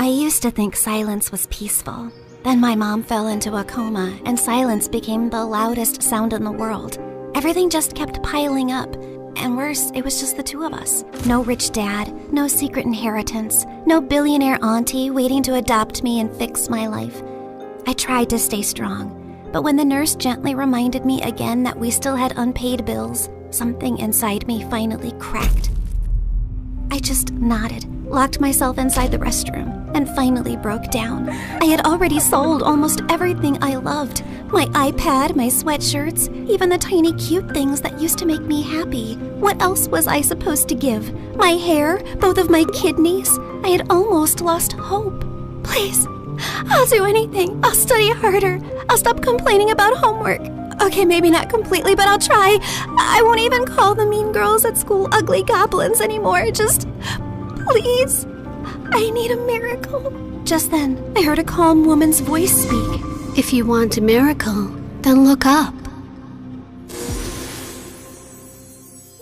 used to think silence was peaceful. Then my mom fell into a coma, and silence became the loudest sound in the world. Everything just kept piling up. And worse, it was just the two of us. No rich dad, no secret inheritance, no billionaire auntie waiting to adopt me and fix my life. I tried to stay strong, but when the nurse gently reminded me again that we still had unpaid bills, something inside me finally cracked. I just nodded, locked myself inside the restroom, and finally broke down. I had already sold almost everything I loved. My iPad, my sweatshirts, even the tiny cute things that used to make me happy. What else was I supposed to give? My hair, both of my kidneys? I had almost lost hope. Please, I'll do anything. I'll study harder. I'll stop complaining about homework. Okay, maybe not completely, but I'll try. I won't even call the mean girls at school ugly goblins anymore. Just, please, I need a miracle. Just then, I heard a calm woman's voice speak. If you want a miracle, then look up.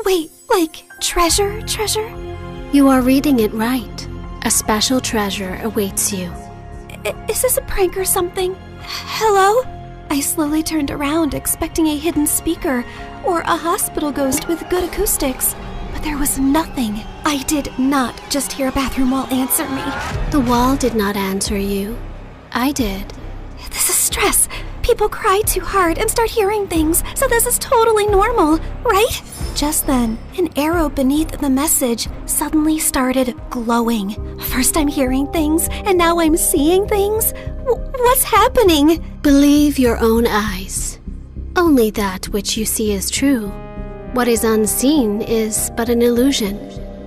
Wait, like treasure? You are reading it right. A special treasure awaits you. Is this a prank or something? Hello? I slowly turned around, expecting a hidden speaker or a hospital ghost with good acoustics. But there was nothing. I did not just hear a bathroom wall answer me. The wall did not answer you. I did. This is stress. People cry too hard and start hearing things, so this is totally normal, right? Just then, an arrow beneath the message suddenly started glowing. First I'm hearing things, and now I'm seeing things? What's happening? Believe your own eyes. Only that which you see is true. What is unseen is but an illusion.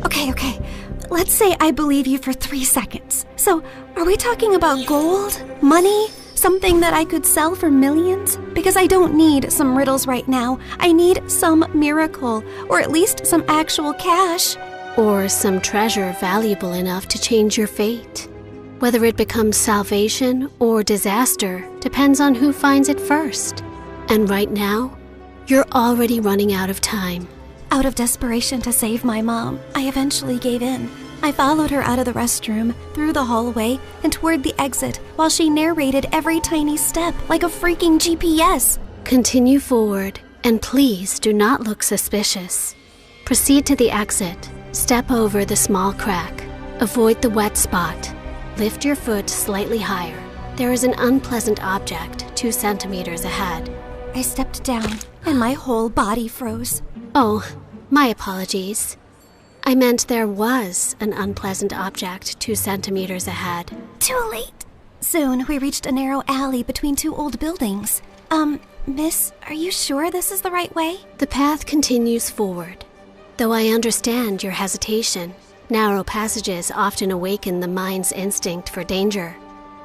Okay. Let's say I believe you for 3 seconds. So, are we talking about gold? Money? Something that I could sell for millions? Because I don't need some riddles right now. I need some miracle, or at least some actual cash. Or some treasure valuable enough to change your fate. Whether it becomes salvation or disaster depends on who finds it first. And right now, you're already running out of time. Out of desperation to save my mom, I eventually gave in. I followed her out of the restroom, through the hallway, and toward the exit while she narrated every tiny step like a freaking GPS. Continue forward, and please do not look suspicious. Proceed to the exit. Step over the small crack. Avoid the wet spot. Lift your foot slightly higher. There is an unpleasant object 2 centimeters ahead. I stepped down, and my whole body froze. Oh, my apologies. I meant there was an unpleasant object 2 centimeters ahead. Too late. Soon, we reached a narrow alley between 2 old buildings. Miss, are you sure this is the right way? The path continues forward. Though I understand your hesitation, narrow passages often awaken the mind's instinct for danger.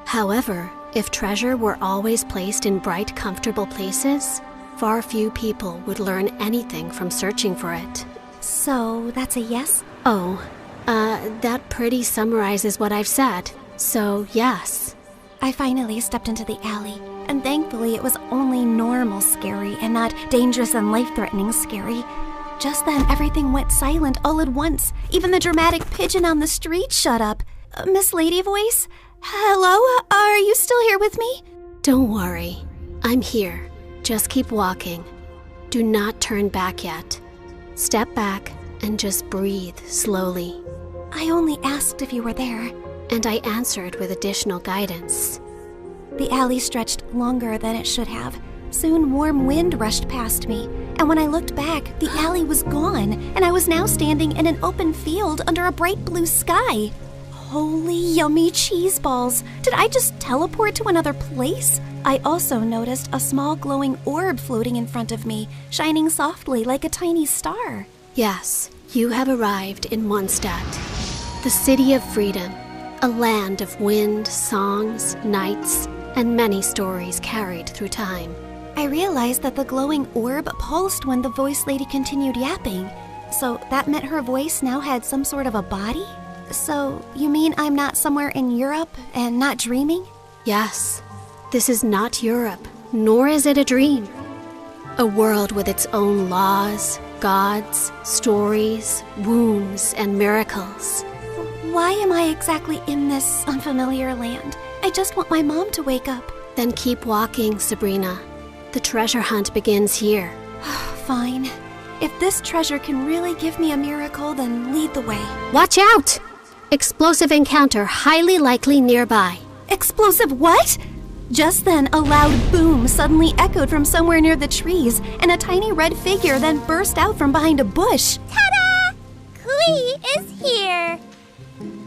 However, if treasure were always placed in bright, comfortable places, far few people would learn anything from searching for it. So, that's a yes? Oh, that pretty summarizes what I've said. So, yes. I finally stepped into the alley, and thankfully it was only normal scary and not dangerous and life-threatening scary. Just then, everything went silent all at once. Even the dramatic pigeon on the street shut up. Miss Lady Voice? Hello? Are you still here with me? Don't worry. I'm here. Just keep walking. Do not turn back yet. Step back and just breathe slowly. I only asked if you were there. And I answered with additional guidance. The alley stretched longer than it should have. Soon warm wind rushed past me, and when I looked back, the alley was gone, and I was now standing in an open field under a bright blue sky. Holy yummy cheese balls! Did I just teleport to another place? I also noticed a small glowing orb floating in front of me, shining softly like a tiny star. Yes, you have arrived in Mondstadt, the city of freedom, a land of wind, songs, nights, and many stories carried through time. I realized that the glowing orb pulsed when the voice lady continued yapping. So that meant her voice now had some sort of a body? So you mean I'm not somewhere in Europe and not dreaming? Yes. This is not Europe, nor is it a dream. A world with its own laws, gods, stories, wounds, and miracles. Why am I exactly in this unfamiliar land? I just want my mom to wake up. Then keep walking, Sabrina. The treasure hunt begins here. Fine. If this treasure can really give me a miracle, then lead the way. Watch out! Explosive encounter highly likely nearby. Explosive what? Just then, a loud boom suddenly echoed from somewhere near the trees, and a tiny red figure then burst out from behind a bush. Ta-da! Klee is here!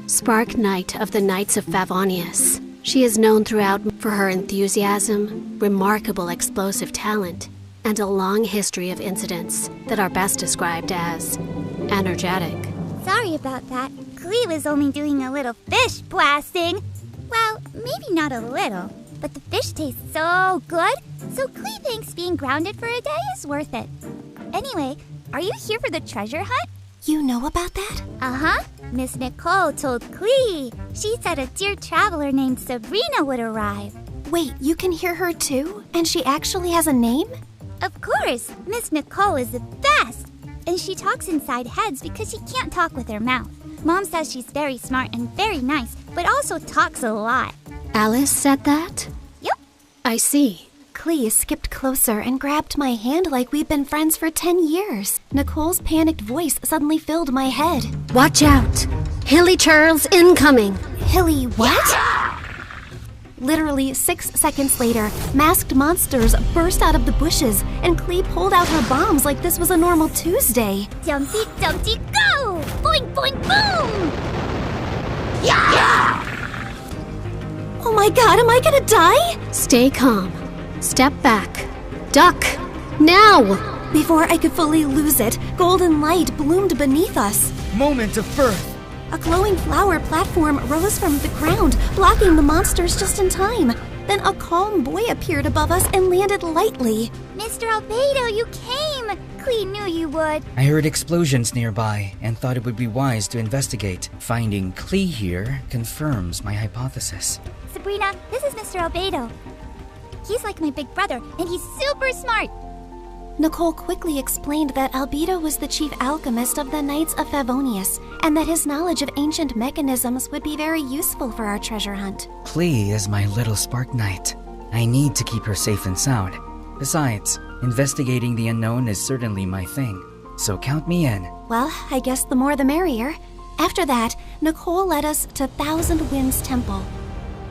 Spark Knight of the Knights of Favonius. She is known throughout for her enthusiasm, remarkable explosive talent, and a long history of incidents that are best described as energetic. Sorry about that. Klee was only doing a little fish blasting. Well, maybe not a little, but the fish tastes so good, so Klee thinks being grounded for a day is worth it. Anyway, are you here for the treasure hunt? You know about that? Uh-huh. Miss Nicole told Klee. She said a dear traveler named Sabrina would arrive. Wait, you can hear her too? And she actually has a name? Of course, Miss Nicole is the best. And she talks inside heads because she can't talk with her mouth. Mom says she's very smart and very nice, but also talks a lot. Alice said that? Yep. I see. Klee skipped closer and grabbed my hand like we'd been friends for 10 years. Nicole's panicked voice suddenly filled my head. Watch out! Hilly Charles incoming! Hilly what? Literally 6 seconds later, masked monsters burst out of the bushes, and Klee pulled out her bombs like this was a normal Tuesday. Jumpy, jumpy, go! Boing, boing, boom! Oh my god, am I gonna die? Stay calm. Step back. Duck! Now! Before I could fully lose it, golden light bloomed beneath us. Moment of birth. A glowing flower platform rose from the ground, blocking the monsters just in time. Then a calm boy appeared above us and landed lightly. Mr. Albedo, you came! Klee knew you would. I heard explosions nearby and thought it would be wise to investigate. Finding Klee here confirms my hypothesis. Sabrina, this is Mr. Albedo. He's like my big brother, and he's super smart. Nicole quickly explained that Albedo was the chief alchemist of the Knights of Favonius, and that his knowledge of ancient mechanisms would be very useful for our treasure hunt. Klee is my little spark knight. I need to keep her safe and sound. Besides, investigating the unknown is certainly my thing, so count me in. Well, I guess the more the merrier. After that, Nicole led us to Thousand Winds Temple,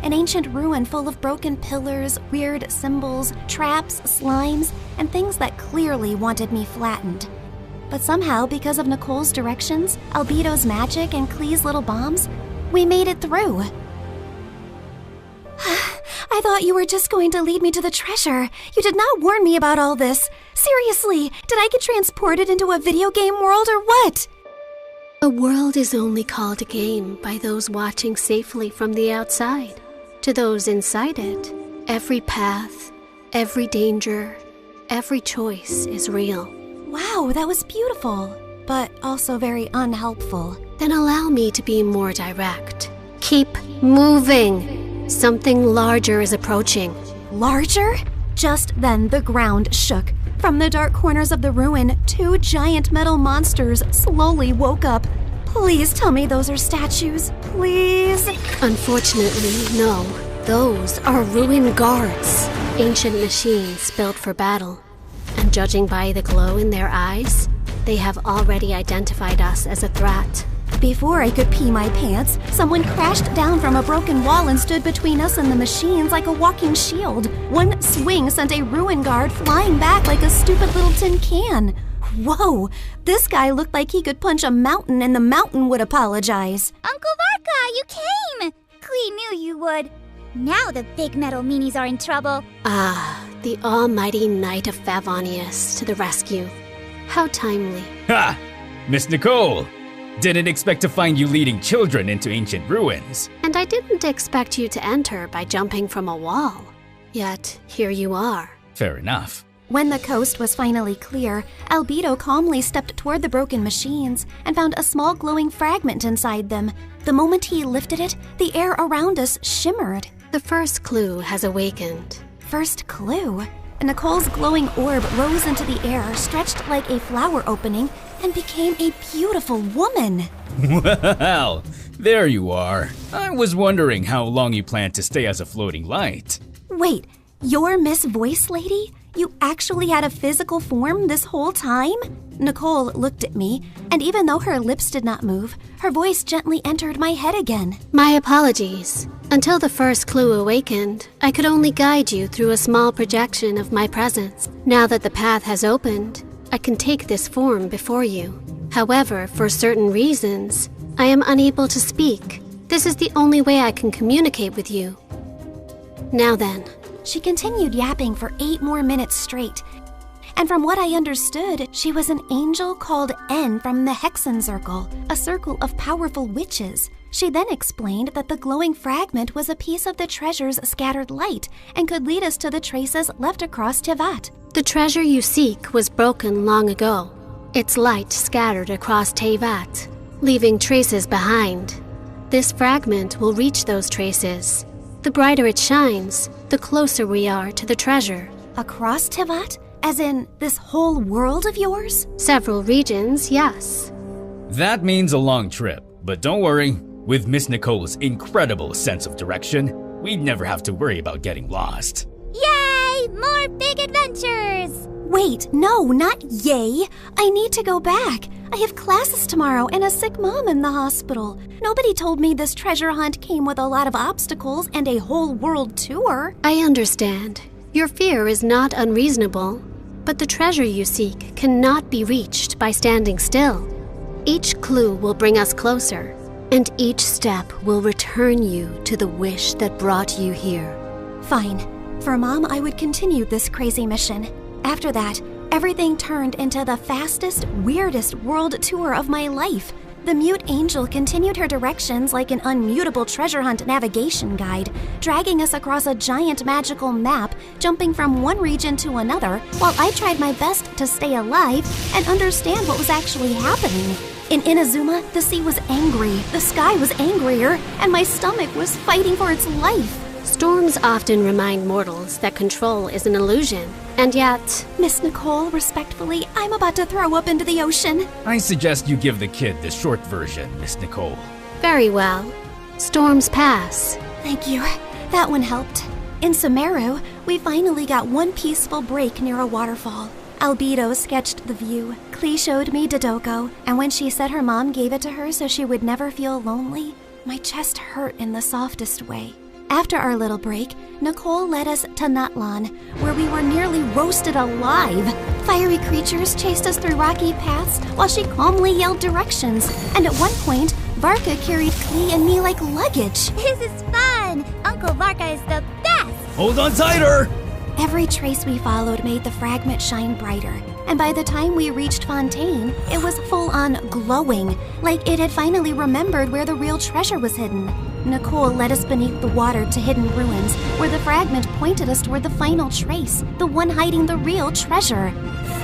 an ancient ruin full of broken pillars, weird symbols, traps, slimes, and things that clearly wanted me flattened. But somehow, because of Nicole's directions, Albedo's magic, and Klee's little bombs, we made it through. I thought you were just going to lead me to the treasure. You did not warn me about all this. Seriously, did I get transported into a video game world or what? A world is only called a game by those watching safely from the outside. To those inside it, every path, every danger, every choice is real. Wow, that was beautiful, but also very unhelpful. Then allow me to be more direct. Keep moving. Something larger is approaching. Larger? Just then, the ground shook. From the dark corners of the ruin, 2 giant metal monsters slowly woke up. Please tell me those are statues. Please. Unfortunately, no. Those are ruin guards. Ancient machines built for battle. And judging by the glow in their eyes, they have already identified us as a threat. Before I could pee my pants, someone crashed down from a broken wall and stood between us and the machines like a walking shield. One swing sent a ruin guard flying back like a stupid little tin can. Whoa, this guy looked like he could punch a mountain and the mountain would apologize. Uncle Varka, you came! Klee knew you would. Now the big metal meanies are in trouble. Ah, the almighty Knight of Favonius to the rescue. How timely. Ha! Miss Nicole! Didn't expect to find you leading children into ancient ruins. And I didn't expect you to enter by jumping from a wall. Yet, here you are. Fair enough. When the coast was finally clear, Albedo calmly stepped toward the broken machines and found a small glowing fragment inside them. The moment he lifted it, the air around us shimmered. The first clue has awakened. First clue? Nicole's glowing orb rose into the air, stretched like a flower opening, and became a beautiful woman. Well, There you are. I was wondering how long you plan to stay as a floating light. Wait, you're Miss Voice Lady? You actually had a physical form this whole time? Nicole looked at me, and even though her lips did not move, her voice gently entered my head again. My apologies. Until the first clue awakened, I could only guide you through a small projection of my presence. Now that the path has opened, I can take this form before you. However, for certain reasons, I am unable to speak. This is the only way I can communicate with you. Now then. She continued yapping for 8 more minutes straight. And from what I understood, she was an angel called N from the Hexen Circle, a circle of powerful witches. She then explained that the glowing fragment was a piece of the treasure's scattered light and could lead us to the traces left across Teyvat. The treasure you seek was broken long ago. Its light scattered across Teyvat, leaving traces behind. This fragment will reach those traces. The brighter it shines, the closer we are to the treasure. Across Teyvat? As in, this whole world of yours? Several regions, yes. That means a long trip, but don't worry. With Miss Nicole's incredible sense of direction, we'd never have to worry about getting lost. Yay! More big adventures! Wait, no, not yay. I need to go back. I have classes tomorrow and a sick mom in the hospital. Nobody told me this treasure hunt came with a lot of obstacles and a whole world tour. I understand. Your fear is not unreasonable, but the treasure you seek cannot be reached by standing still. Each clue will bring us closer, and each step will return you to the wish that brought you here. Fine. For Mom, I would continue this crazy mission. After that, everything turned into the fastest, weirdest world tour of my life. The mute angel continued her directions like an unmutable treasure hunt navigation guide, dragging us across a giant magical map, jumping from one region to another, while I tried my best to stay alive and understand what was actually happening. In Inazuma, the sea was angry, the sky was angrier, and my stomach was fighting for its life. Storms often remind mortals that control is an illusion, and yet... Miss Nicole, respectfully, I'm about to throw up into the ocean. I suggest you give the kid the short version, Miss Nicole. Very well. Storms pass. Thank you. That one helped. In Sumeru, we finally got one peaceful break near a waterfall. Albedo sketched the view. Klee showed me Dodoko, and when she said her mom gave it to her so she would never feel lonely, my chest hurt in the softest way. After our little break, Nicole led us to Natlan, where we were nearly roasted alive. Fiery creatures chased us through rocky paths while she calmly yelled directions. And at one point, Varka carried Klee and me like luggage. This is fun! Uncle Varka is the best! Hold on tighter! Every trace we followed made the fragment shine brighter. And by the time we reached Fontaine, it was full-on glowing, like it had finally remembered where the real treasure was hidden. Nicole led us beneath the water to hidden ruins, where the fragment pointed us toward the final trace, the one hiding the real treasure.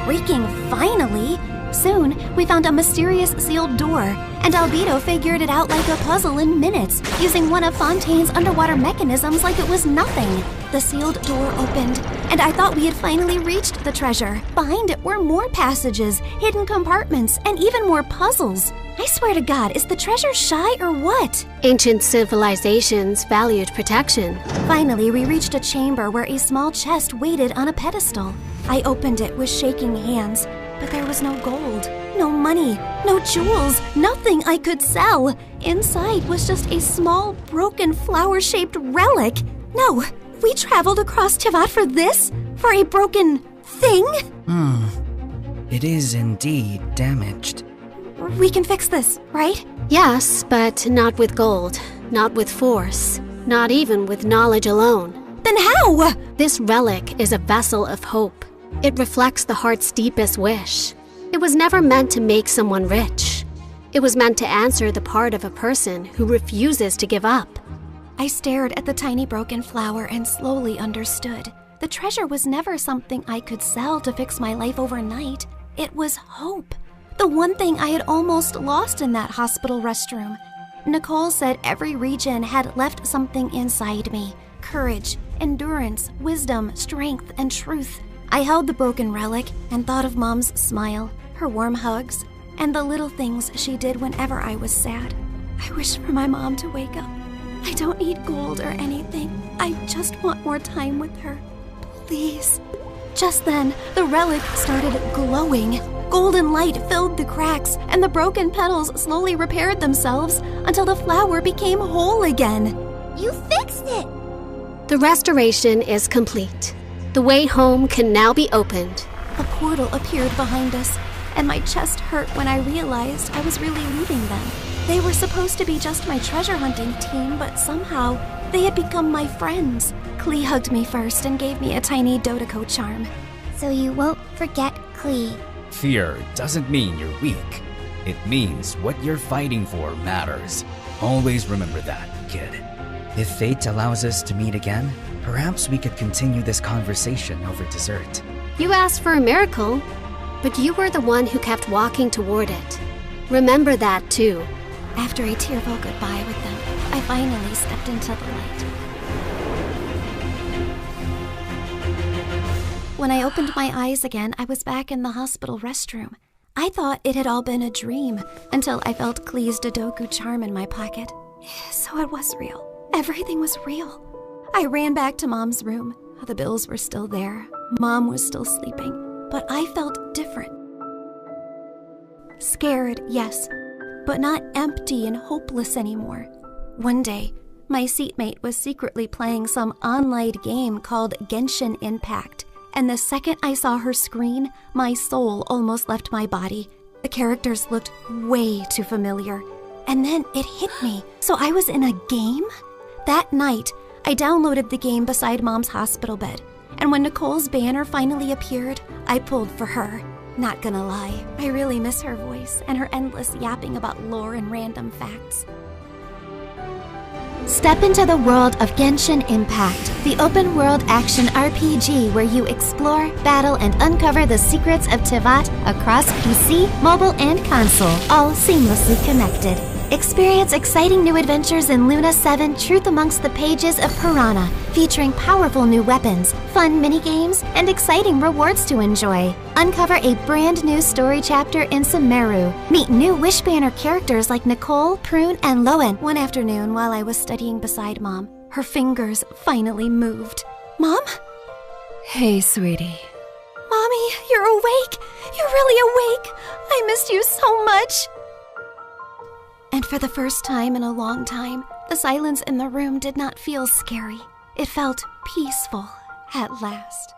Freaking finally! Soon, we found a mysterious sealed door, and Albedo figured it out like a puzzle in minutes, using one of Fontaine's underwater mechanisms like it was nothing. The sealed door opened, and I thought we had finally reached the treasure. Behind it were more passages, hidden compartments, and even more puzzles. I swear to God, is the treasure shy or what? Ancient civilizations valued protection. Finally, we reached a chamber where a small chest waited on a pedestal. I opened it with shaking hands, but there was no gold, no money, no jewels, nothing I could sell. Inside was just a small, broken, flower-shaped relic. No, we traveled across Teyvat for this? For a broken thing? It is indeed damaged. We can fix this, right? Yes, but not with gold, not with force, not even with knowledge alone. Then how? This relic is a vessel of hope. It reflects the heart's deepest wish. It was never meant to make someone rich. It was meant to answer the part of a person who refuses to give up. I stared at the tiny broken flower and slowly understood. The treasure was never something I could sell to fix my life overnight. It was hope. The one thing I had almost lost in that hospital restroom. Nicole said every region had left something inside me. Courage, endurance, wisdom, strength, and truth. I held the broken relic and thought of Mom's smile, her warm hugs, and the little things she did whenever I was sad. I wish for my mom to wake up. I don't need gold or anything. I just want more time with her. Please. Just then, the relic started glowing. Golden light filled the cracks, and the broken petals slowly repaired themselves until the flower became whole again. You fixed it! The restoration is complete. The way home can now be opened. A portal appeared behind us, and my chest hurt when I realized I was really leaving them. They were supposed to be just my treasure hunting team, but somehow they had become my friends. Klee hugged me first and gave me a tiny Dodoco charm. So you won't forget Klee. Fear doesn't mean you're weak. It means what you're fighting for matters. Always remember that, kid. If fate allows us to meet again, perhaps we could continue this conversation over dessert. You asked for a miracle, but you were the one who kept walking toward it. Remember that too. After a tearful goodbye with them, I finally stepped into the light. When I opened my eyes again, I was back in the hospital restroom. I thought it had all been a dream until I felt Klee's Dodoco charm in my pocket. So it was real. Everything was real. I ran back to Mom's room. The bills were still there. Mom was still sleeping, but I felt different. Scared, yes, but not empty and hopeless anymore. One day, my seatmate was secretly playing some online game called Genshin Impact, and the second I saw her screen, my soul almost left my body. The characters looked way too familiar. And then it hit me. So I was in a game? That night, I downloaded the game beside Mom's hospital bed, and when Nicole's banner finally appeared, I pulled for her. Not gonna lie, I really miss her voice and her endless yapping about lore and random facts. Step into the world of Genshin Impact, the open-world action RPG where you explore, battle, and uncover the secrets of Teyvat across PC, mobile, and console, all seamlessly connected. Experience exciting new adventures in Luna 7 Truth Amongst the Pages of Piranha, featuring powerful new weapons, fun minigames, and exciting rewards to enjoy. Uncover a brand new story chapter in Sumeru. Meet new Wishbanner characters like Nicole, Prune, and Lowen. One afternoon while I was studying beside Mom, her fingers finally moved. Mom? Hey, sweetie. Mommy, you're awake! You're really awake! I missed you so much! And for the first time in a long time, the silence in the room did not feel scary. It felt peaceful at last.